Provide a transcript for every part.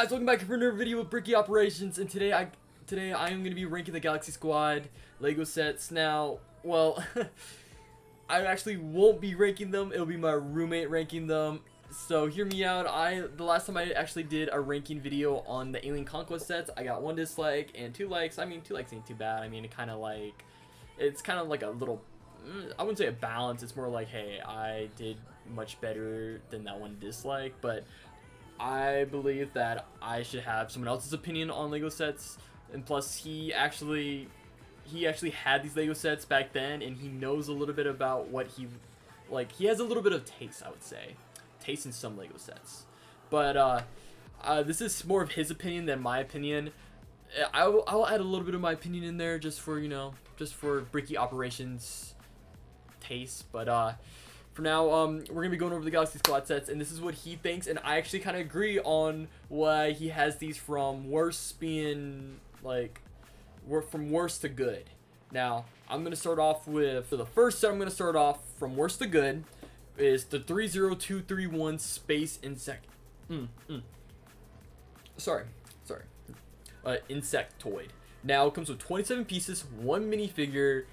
guys, welcome back for another video with Bricky Operations, and today I am gonna be ranking the Galaxy Squad Lego sets. Now, well, I actually won't be ranking them. It'll be my roommate ranking them. So hear me out. The last time I actually did a ranking video on the Alien Conquest sets, I got 1 dislike and 2 likes. I mean, 2 likes ain't too bad. I mean, it's kind of like a little, I wouldn't say a balance. It's more like, hey, I did much better than that 1 dislike, but I believe that I should have someone else's opinion on Lego sets, and plus he actually had these Lego sets back then, and he knows a little bit about what he has a little bit of taste, I would say, taste in some Lego sets. But this is more of his opinion than my opinion. I'll add a little bit of my opinion in there just for, just for Bricky Operations taste. But for now, we're gonna be going over the Galaxy Squad sets, and this is what he thinks, and I actually kind of agree on why he has these from worst being from worst to good. Now, I'm gonna start off with, for the first set, I'm gonna start off from worst to good is the 30231 Space Insect. Insectoid. Now it comes with 27 pieces, 1 minifigure.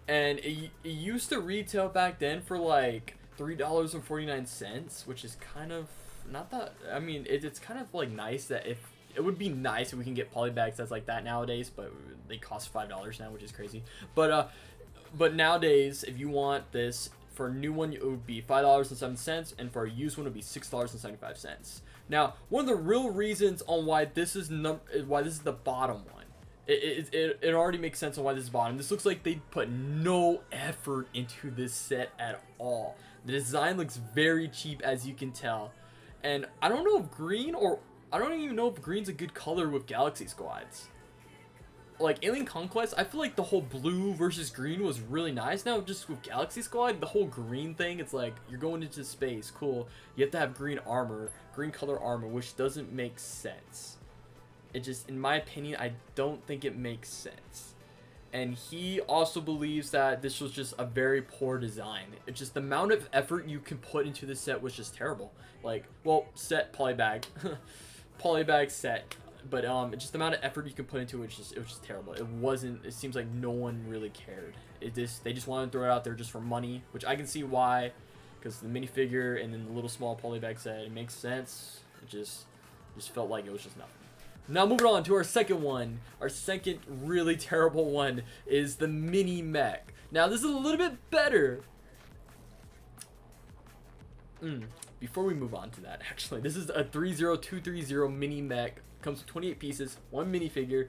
And it used to retail back then for like $3.49, which is kind of not that. I mean, it's kind of like nice that if it would be nice if we can get polybag sets like that nowadays, but they cost $5 now, which is crazy. But nowadays, if you want this for a new one, it would be $5.07, and for a used one, it would be $6.75. Now, one of the real reasons on why this is the bottom one. It already makes sense on why this is bottom. This looks like they put no effort into this set at all. The design looks very cheap, as you can tell. And I don't know if green, or I don't even know if green's a good color with Galaxy Squads. Like Alien Conquest, I feel like the whole blue versus green was really nice. Now just with Galaxy Squad, the whole green thing, it's like you're going into space, cool. You have to have green armor, green color armor, which doesn't make sense. It just, in my opinion, I don't think it makes sense. And he also believes that this was just a very poor design. It's just the amount of effort you can put into this set was just terrible. Like, well, set polybag, polybag set, but just the amount of effort you can put into it was just terrible. It seems like no one really cared. They just wanted to throw it out there just for money, which I can see why, because the minifigure and then the little small polybag set, it makes sense. It just felt like it was just nothing. Now moving on to our second one. Our second really terrible one is the mini mech. Now this is a little bit better. Before we move on to that, actually, this is a 30230 mini mech. Comes with 28 pieces, 1 minifigure.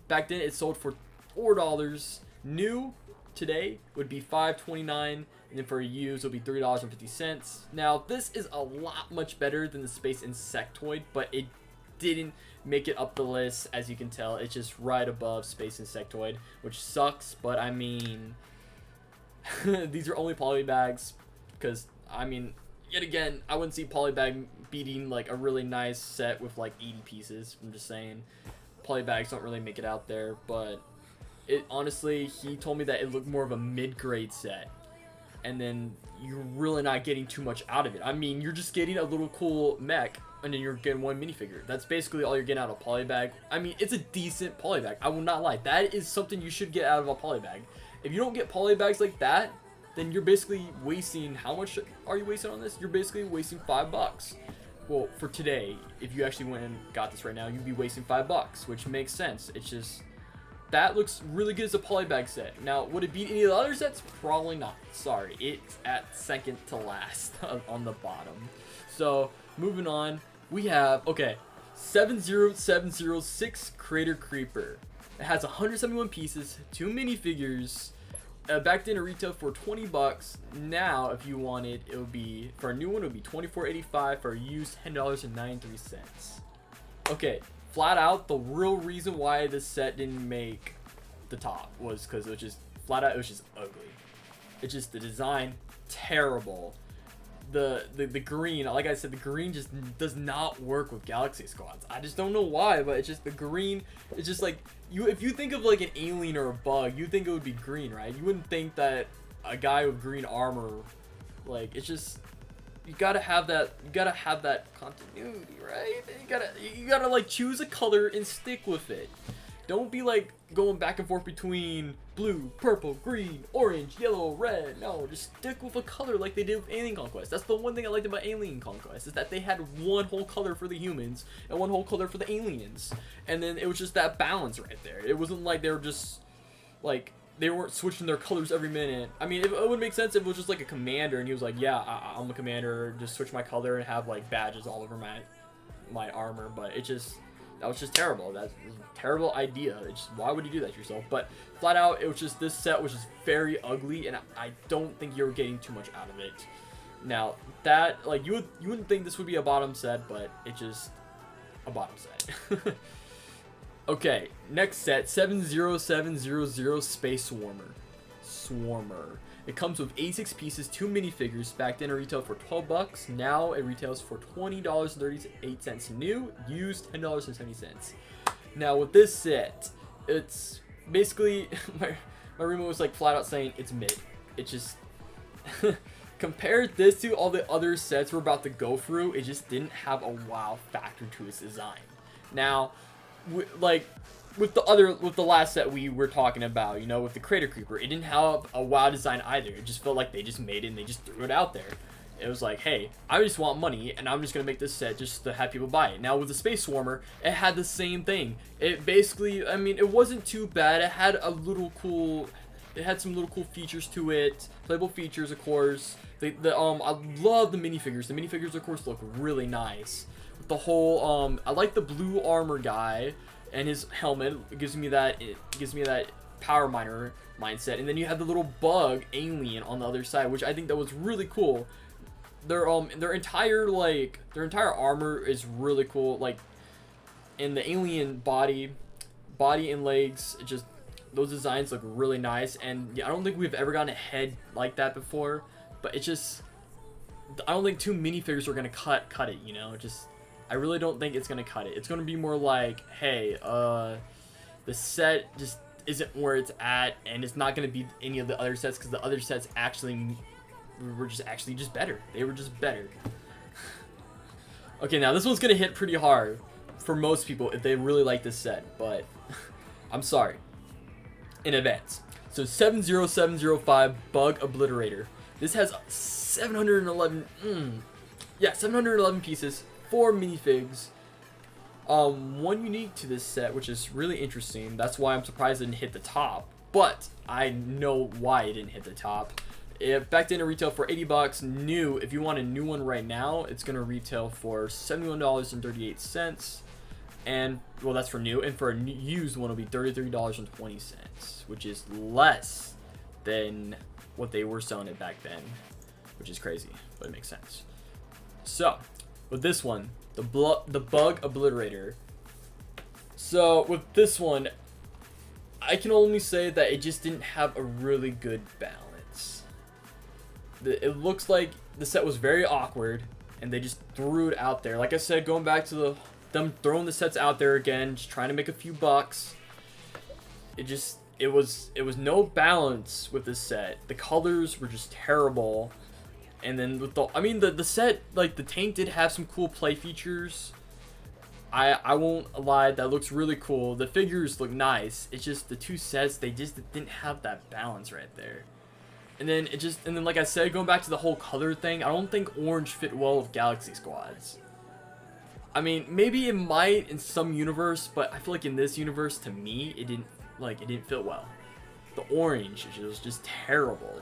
Back then it sold for $4. New today would be $5.29, and then for a used it would be $3.50. Now this is a lot much better than the Space Insectoid, but it didn't make it up the list. As you can tell, it's just right above Space Insectoid, which sucks, but I mean these are only polybags, because I mean, yet again, I wouldn't see polybag beating like a really nice set with like 80 pieces. I'm just saying polybags don't really make it out there, but it honestly, he told me that it looked more of a mid-grade set, and then you're really not getting too much out of it. I mean, you're just getting a little cool mech, and then you're getting 1 minifigure. That's basically all you're getting out of a polybag. I mean, it's a decent polybag. I will not lie. That is something you should get out of a polybag. If you don't get polybags like that, then you're basically wasting, how much are you wasting on this? You're basically wasting $5. Well, for today, if you actually went and got this right now, you'd be wasting $5, which makes sense. It's just, that looks really good as a polybag set. Now, would it beat any of the other sets? Probably not. Sorry, it's at second to last on the bottom. So, moving on, we have, okay, 70706 Crater Creeper. It has 171 pieces, 2 minifigures. Back then it retailed for $20. Now, if you want it, it would be, for a new one, it would be $24.85. For a used, $10.93. Okay, flat out, the real reason why this set didn't make the top was because it was just, flat out, it was just ugly. It's just the design, terrible. The green, like I said, the green just does not work with Galaxy Squads. I just don't know why, but it's just the green. It's just like, if you think of like an alien or a bug, you think it would be green, right? You wouldn't think that a guy with green armor, like, it's just, you gotta have that. You gotta have that continuity, right? You gotta like choose a color and stick with it. Don't be like going back and forth between blue, purple, green, orange, yellow, red. No, just stick with a color like they did with Alien Conquest. That's the one thing I liked about Alien Conquest, is that they had one whole color for the humans and one whole color for the aliens. And then it was just that balance right there. It wasn't like they were just like, they weren't switching their colors every minute. I mean, it would make sense if it was just like a commander and he was like, yeah, I'm a commander, just switch my color and have like badges all over my armor. But that was just terrible. That's a terrible idea. Why would you do that to yourself? But flat out, it was just, this set was just very ugly, and I don't think you were getting too much out of it. Now, that, like, you wouldn't think this would be a bottom set, but it's just a bottom set. Okay, next set, 70700 Space Swarmer. It comes with 86 pieces, 2 minifigures. Back then it retailed for $12. Now it retails for $20.38 new, used $10.70. Now with this set, it's basically my roommate was like flat out saying it's mid. It just compared this to all the other sets we're about to go through, it just didn't have a wow factor to its design. Now, with the last set we were talking about, you know, with the Crater Creeper, it didn't have a wow design either. It just felt like they just made it and they just threw it out there. It was like, hey, I just want money and I'm just gonna make this set just to have people buy it. Now with the Space Swarmer, it had the same thing. It basically, I mean, it wasn't too bad. It had some little cool features to it, playable features, of course. I love the minifigures. The minifigures, of course, look really nice. The whole, I like the blue armor guy and his helmet. It gives me that power miner mindset. And then you have the little bug alien on the other side, which I think that was really cool. Their entire armor is really cool. Like, in the alien body and legs, those designs look really nice. And yeah, I don't think we've ever gotten a head like that before, but I don't think 2 minifigures are gonna cut it, you know. I really don't think it's gonna cut it. It's gonna be more like, hey, the set just isn't where it's at, and it's not gonna be any of the other sets, because the other sets were just better. They were just better. Okay, now this one's gonna hit pretty hard for most people if they really like this set, but I'm sorry in advance. So 70705 Bug Obliterator. This has 711 pieces, 4 minifigs, one unique to this set, which is really interesting. That's why I'm surprised it didn't hit the top, but I know why it didn't hit the top. Back then it retailed for $80 new. If you want a new one right now, it's gonna retail for $71.38, and well, that's for new, and for a used one, it'll be $33.20, which is less than what they were selling it back then, which is crazy, but it makes sense. So with this one, the Bug Obliterator. So with this one, I can only say that it just didn't have a really good balance. It looks like the set was very awkward, and they just threw it out there. Like I said, going back to them throwing the sets out there again, just trying to make a few bucks. It was no balance with this set. The colors were just terrible. And then with the set, like, the tank did have some cool play features. I won't lie, that looks really cool. The figures look nice. It's just the 2 sets, they just didn't have that balance right there. And then like I said, going back to the whole color thing, I don't think orange fit well with Galaxy Squads. I mean, maybe it might in some universe, but I feel like in this universe, to me, it didn't fit well. The orange was just terrible.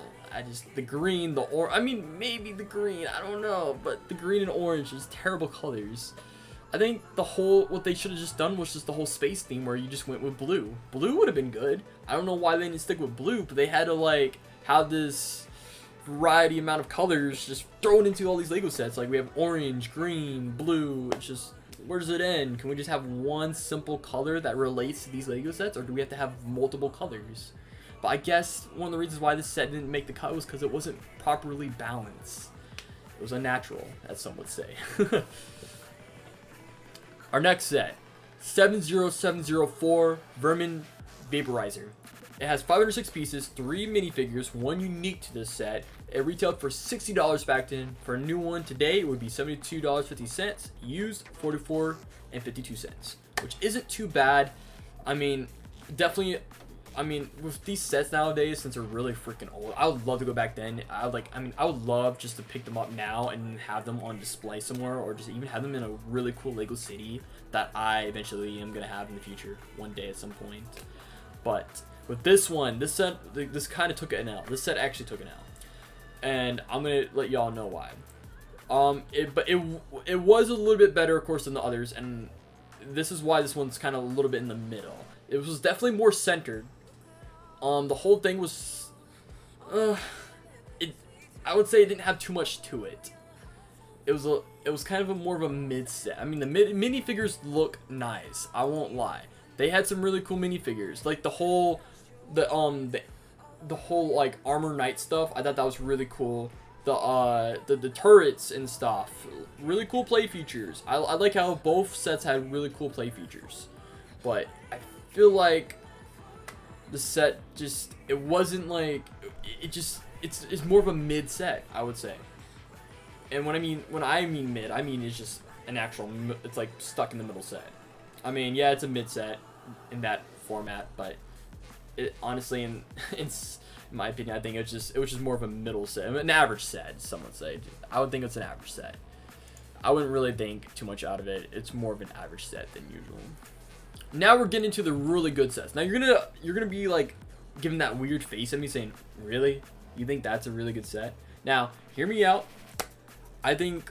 The green, maybe the green, I don't know, but the green and orange is terrible colors. I think what they should have just done was just the whole space theme where you just went with blue. Blue would have been good. I don't know why they didn't stick with blue, but they had to, like, have this variety amount of colors just thrown into all these Lego sets. Like, we have orange, green, blue. It's just, where does it end? Can we just have one simple color that relates to these Lego sets, or do we have to have multiple colors? But I guess one of the reasons why this set didn't make the cut was because it wasn't properly balanced. It was unnatural, as some would say. Our next set, 70704 Vermin Vaporizer. It has 506 pieces, 3 minifigures, 1 unique to this set. It retailed for $60 back then. For a new one today, it would be $72.50. Used, $44.52, which isn't too bad. I mean, definitely. I mean, with these sets nowadays, since they're really freaking old, I would love to go back then. I would love just to pick them up now and have them on display somewhere, or just even have them in a really cool Lego city that I eventually am gonna have in the future, one day at some point. But with this one, this set, this kind of took an L. This set actually took an L, and I'm gonna let y'all know why. It was a little bit better, of course, than the others, and this is why this one's kind of a little bit in the middle. It was definitely more centered. The whole thing was, I would say it didn't have too much to it. It was kind of more of a mid set. I mean, the minifigures look nice. I won't lie. They had some really cool minifigures, like the whole like armor knight stuff. I thought that was really cool. The turrets and stuff, really cool play features. I like how both sets had really cool play features, but I feel like the set just, it wasn't like, it's more of a mid set, I would say. And when I mean mid, I mean it's just an actual, it's like stuck in the middle set. I mean, yeah, it's a mid set in that format, but it honestly, in my opinion, I think it was just more of a middle set, an average set, some would say. I would think it's an average set. I wouldn't really think too much out of it. It's more of an average set than usual. Now we're getting to the really good sets. Now you're gonna be like giving that weird face at me saying, really? You think that's a really good set? Now, hear me out. I think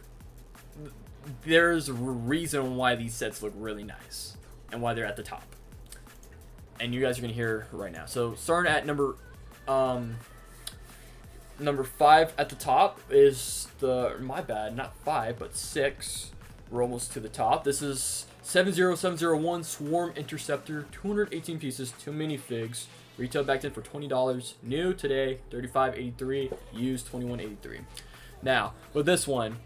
there's a reason why these sets look really nice and why they're at the top. And you guys are gonna hear right now. So starting at number 5 at the top is my bad, not 5, but 6. We're almost to the top. This is 70701 Swarm Interceptor, 218 pieces, 2 minifigs. Retail back then for $20. New today, $35.83. Used, $21.83. Now, with this one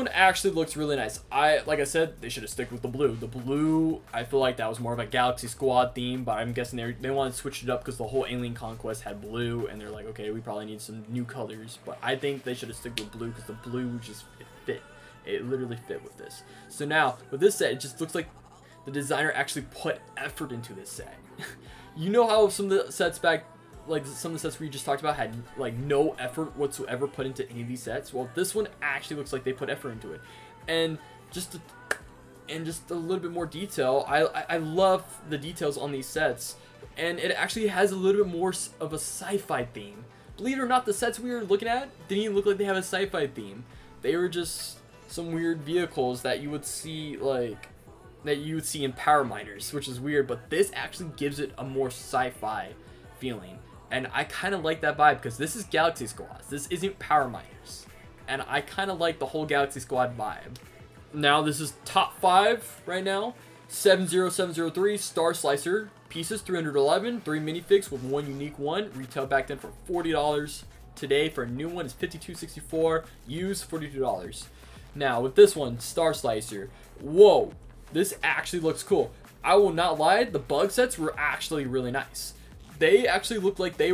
actually looks really nice. Like I said, they should have stuck with the blue. The blue, I feel like that was more of a Galaxy Squad theme, but I'm guessing they wanted to switch it up because the whole Alien Conquest had blue, and they're like, okay, we probably need some new colors. But I think they should have stuck with blue because the blue just fit. It literally fit with this. So now, with this set, it just looks like the designer actually put effort into this set. You know how some of the sets some of the sets we just talked about had like no effort whatsoever put into any of these sets? Well, this one actually looks like they put effort into it. And just a little bit more detail. I love the details on these sets. And it actually has a little bit more of a sci-fi theme. Believe it or not, the sets we were looking at didn't even look like they have a sci-fi theme. They were just some weird vehicles that you would see in Power Miners, which is weird, but this actually gives it a more sci-fi feeling. And I kind of like that vibe because this is Galaxy Squad. This isn't Power Miners. And I kind of like the whole Galaxy Squad vibe. Now this is top 5 right now. 70703 Star Slicer. Pieces 311. 3 minifigs with 1 unique one. Retail back then for $40. Today for a new one is $52.64. Used $42. Now with this one, Star Slicer. Whoa. This actually looks cool. I will not lie, the bug sets were actually really nice. They actually look like they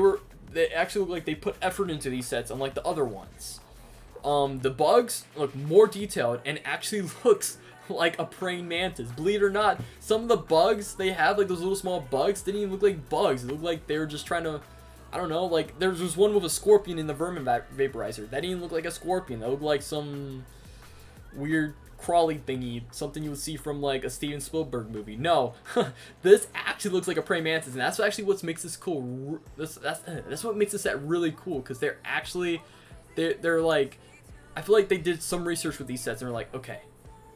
put effort into these sets, unlike the other ones. The bugs look more detailed and actually looks like a praying mantis. Believe it or not, some of the bugs they have, like those little small bugs, didn't even look like bugs. It looked like they were just trying to, I don't know, like there was one with a scorpion in the vermin vaporizer. That didn't look like a scorpion. That looked like some weird crawly thingy, something you would see from like a Steven Spielberg movie. No, this actually looks like a praying mantis, and that's actually what makes this cool. That's what makes this set really cool, because they're like, I feel like they did some research with these sets and they're like, okay,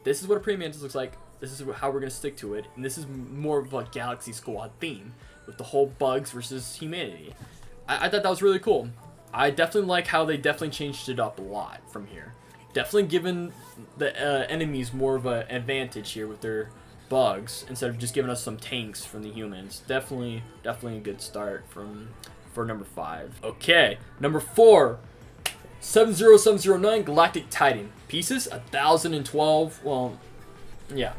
this is what a praying mantis looks like. This is how we're gonna stick to it, and this is more of a Galaxy Squad theme with the whole bugs versus humanity. I thought that was really cool. I definitely like how they definitely changed it up a lot from here. Definitely given the enemies more of an advantage here with their bugs instead of just giving us some tanks from the humans. Definitely a good start for number 5. Okay, number 4, 70709 Galactic Titan. Pieces 1,012. Well, yeah.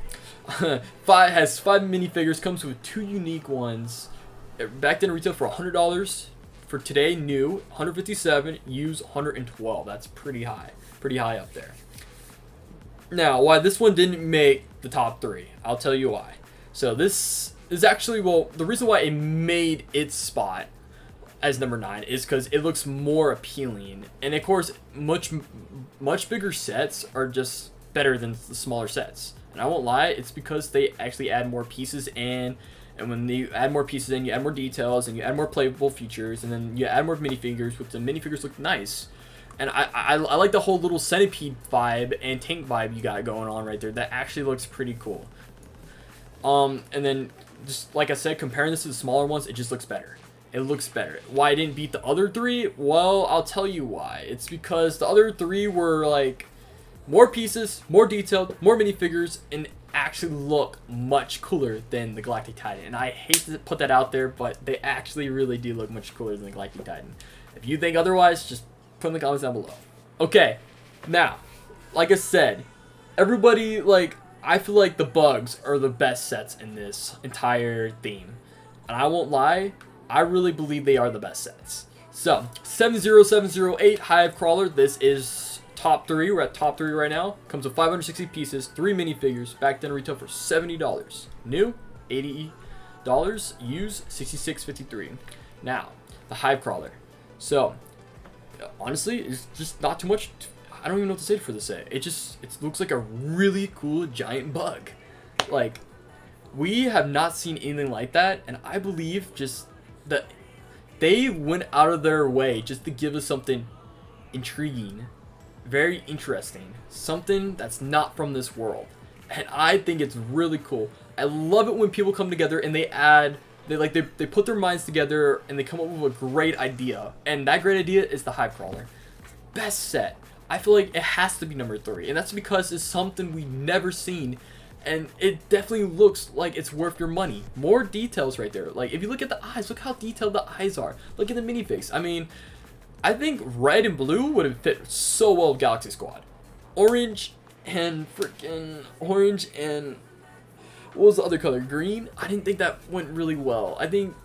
Has 5 minifigures. Comes with 2 unique ones. Back then, it retailed for $100. for today, new 157, used 112. That's pretty high up there. Now, why this one didn't make the top 3, I'll tell you why. So this is actually, well, the reason why it made its spot as number 9 is because it looks more appealing, and of course much bigger sets are just better than the smaller sets. And I won't lie, it's because they actually add more pieces, and when you add more pieces in, you add more details, and you add more playable features, and then you add more minifigures, which the minifigures look nice. And I like the whole little centipede vibe and tank vibe you got going on right there. That actually looks pretty cool. And then just like I said, comparing this to the smaller ones, it just looks better. It looks better. Why I didn't beat the other 3? Well, I'll tell you why. It's because the other 3 were like more pieces, more detailed, more minifigures, and actually look much cooler than the Galactic Titan. And I hate to put that out there, but they actually really do look much cooler than the Galactic Titan. If you think otherwise, just put in the comments down below. Okay, now, like I said, everybody, like, I feel like the bugs are the best sets in this entire theme. And I won't lie, I really believe they are the best sets. So, 70708 Hive Crawler, this is top 3. We're at top 3 right now. Comes with 560 pieces, 3 minifigures. Back then retail for $70. New, $80. Used, $66.53. Now, the Hive Crawler. So, honestly, it's just not too much. I don't even know what to say for this set. It looks like a really cool giant bug. Like, we have not seen anything like that, and I believe just that they went out of their way just to give us something intriguing, very interesting, something that's not from this world. And I think it's really cool. I love it when people come together and they put their minds together and they come up with a great idea. And that great idea is the Hive Crawler. Best set. I feel like it has to be number 3. And that's because it's something we've never seen. And it definitely looks like it's worth your money. More details right there. Like, if you look at the eyes, look how detailed the eyes are. Look at the minifigs. I mean, I think red and blue would have fit so well with Galaxy Squad. Orange and what was the other color? Green? I didn't think that went really well. I think,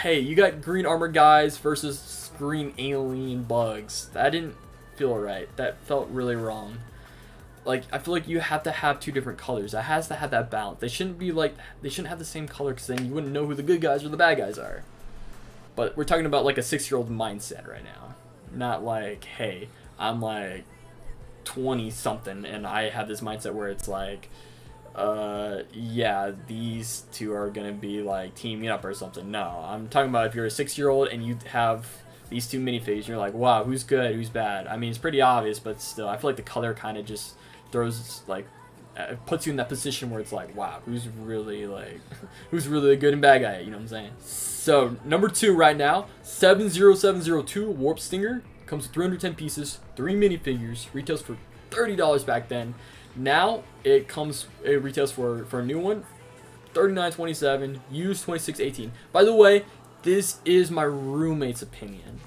hey, you got green armor guys versus green alien bugs. That didn't feel right. That felt really wrong. Like, I feel like you have to have 2 different colors. It has to have that balance. They shouldn't have the same color, because then you wouldn't know who the good guys or the bad guys are. But we're talking about like a 6-year-old mindset right now. Not like, hey, I'm like 20 something and I have this mindset where it's like, yeah, these 2 are gonna be like teaming up or something. No, I'm talking about if you're a 6-year-old and you have these 2 minifigs, you're like, wow, who's good, who's bad? I mean, it's pretty obvious, but still, I feel like the color kind of just throws, like, puts you in that position where it's like, wow, who's really a good and bad guy, you know what I'm saying? So, number 2 right now, 70702 Warp Stinger. Comes with 310 pieces, 3 minifigures, retails for $30 back then. Now, it retails for a new one, $39.27, used $26.18. By the way, this is my roommate's opinion.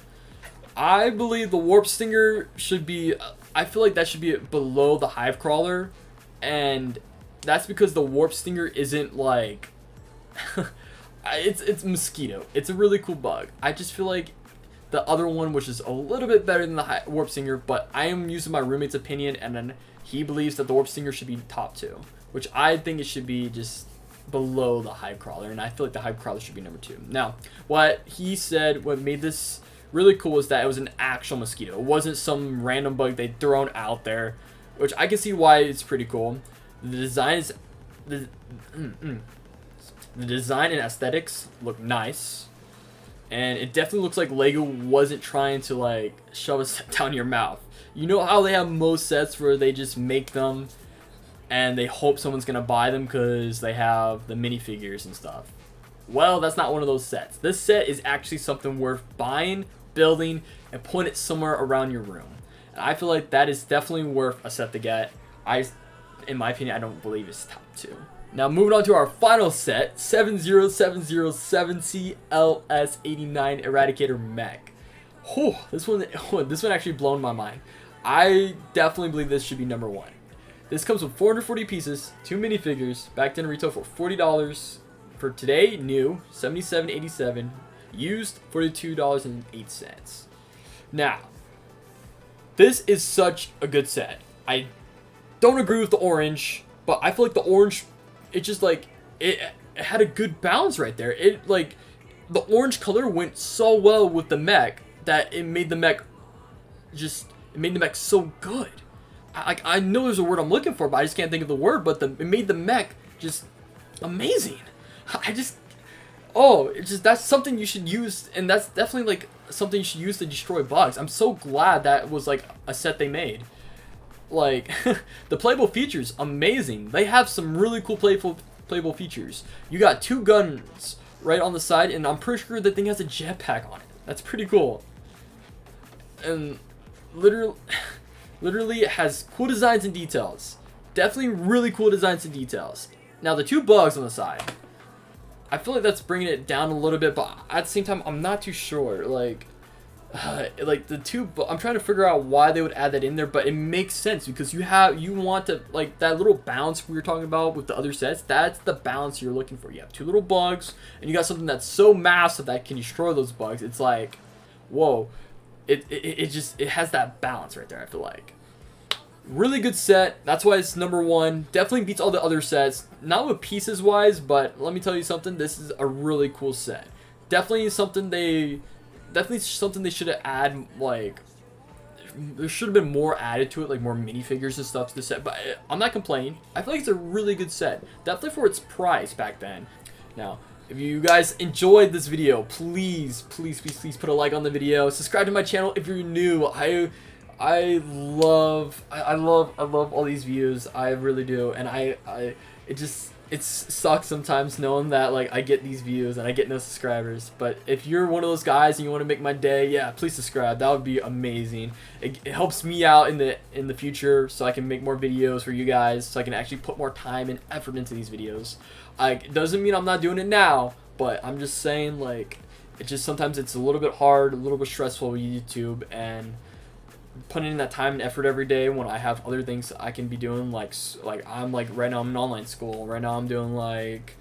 I believe the Warp Stinger should be, I feel like that should be below the Hive Crawler, and that's because the Warp Stinger isn't like, it's Mosquito. It's a really cool bug. I just feel like the other one, which is a little bit better than the Warp Stinger, but I am using my roommate's opinion, and then he believes that the Warp Stinger should be top 2, which I think it should be just below the Hive Crawler, and I feel like the Hive Crawler should be number 2. Now, what he said, what made this really cool is that it was an actual mosquito. It wasn't some random bug they'd thrown out there, which I can see why it's pretty cool. The design is the design and aesthetics look nice, and it definitely looks like Lego wasn't trying to like shove us down your mouth. You know how they have most sets where they just make them and they hope someone's gonna buy them because they have the minifigures and stuff. Well, that's not one of those sets. This set is actually something worth buying, building, and putting it somewhere around your room. And I feel like that is definitely worth a set to get. In my opinion, I don't believe it's top 2. Now, moving on to our final set, 70707 CLS89 Eradicator Mech. Oh, this one actually blown my mind. I definitely believe this should be number 1. This comes with 440 pieces, 2 minifigures, back then retail for $40. For today, new, $77.87, used $42.08. Now, this is such a good set. I don't agree with the orange, but I feel like the orange, it just like it had a good balance right there. It like the orange color went so well with the mech that it made the mech so good. I know there's a word I'm looking for, but I just can't think of the word. But it made the mech just amazing. That's something you should use, and that's definitely like something you should use to destroy bugs. I'm so glad that was like a set they made. Like the playable features, amazing. They have some really cool playable features. You got 2 guns right on the side, and I'm pretty sure the thing has a jetpack on it. That's pretty cool. And literally it has cool designs and details. Definitely really cool designs and details. Now the 2 bugs on the side, I feel like that's bringing it down a little bit, but at the same time I'm not too sure. Like the 2, I'm trying to figure out why they would add that in there, but it makes sense because you want to, like, that little bounce we were talking about with the other sets. That's the balance you're looking for. You have 2 little bugs, and you got something that's so massive that can destroy those bugs. It's like, whoa, it has that balance right there. I feel like really good set. That's why it's number 1. Definitely beats all the other sets, not with pieces wise, but let me tell you something. This is a really cool set. Definitely something they should have added. Like, there should have been more added to it, like more minifigures and stuff to the set, but I'm not complaining. I feel like it's a really good set, definitely for its price back then. Now, if you guys enjoyed this video, please put a like on the video, subscribe to my channel if you're new. I love all these views. I really do, and it sucks sometimes knowing that like I get these views and I get no subscribers. But if you're one of those guys and you want to make my day, yeah, please subscribe. That would be amazing. It helps me out in the future, so I can make more videos for you guys, so I can actually put more time and effort into these videos. It doesn't mean I'm not doing it now, but I'm just saying, like, it just sometimes it's a little bit hard, a little bit stressful with YouTube, and putting in that time and effort every day when I have other things I can be doing, like I'm like right now I'm in online school. Right now I'm doing like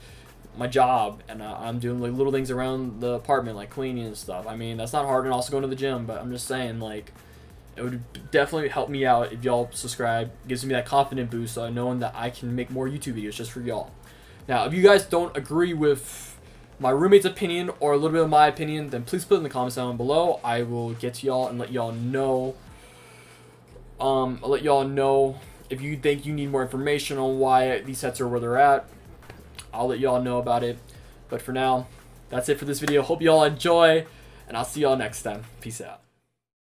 my job, and I'm doing like little things around the apartment, like cleaning and stuff. I mean, that's not hard, and also going to the gym, but I'm just saying, like, it would definitely help me out if y'all subscribe. It gives me that confident boost, so knowing that I can make more YouTube videos just for y'all. Now, if you guys don't agree with my roommate's opinion or a little bit of my opinion, then please put it in the comments down below. I will get to y'all and let y'all know. I'll let y'all know if you think you need more information on why these sets are where they're at. I'll let y'all know about it. But for now, that's it for this video. Hope y'all enjoy, and I'll see y'all next time. Peace out.